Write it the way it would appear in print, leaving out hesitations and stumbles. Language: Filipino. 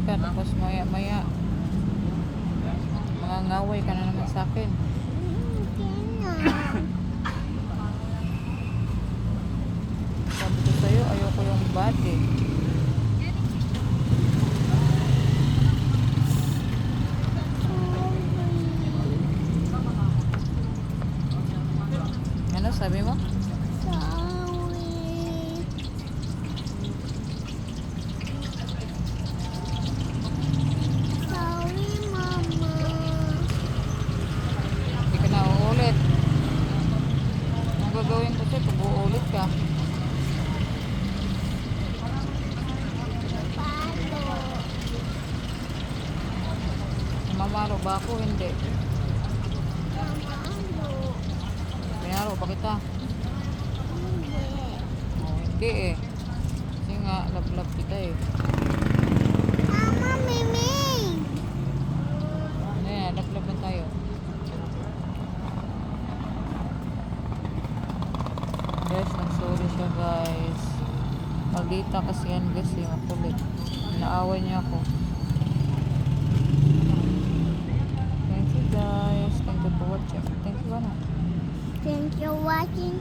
ka, tapos maya maya mga ngaway ka na naman sa akin. Sabi ko sa'yo, ayoko yung bad eh. Ano sabi mo? Hindi ka na uulit. Ang gagawin ko sa'yo, pag uulit ka. Mamalo ba ako? Hindi. Pinaro pa kita. Oh, hindi eh. Kasi nga, love-love kita eh. Mama, Mimi! Ano yan, love-love lang tayo. Guys, nagsorry siya guys. Maldita kasi yan guys eh, makulit. Naaway niya ako. Thank you guys. Thank you for watching. Thank you, Ana. Thank you for watching.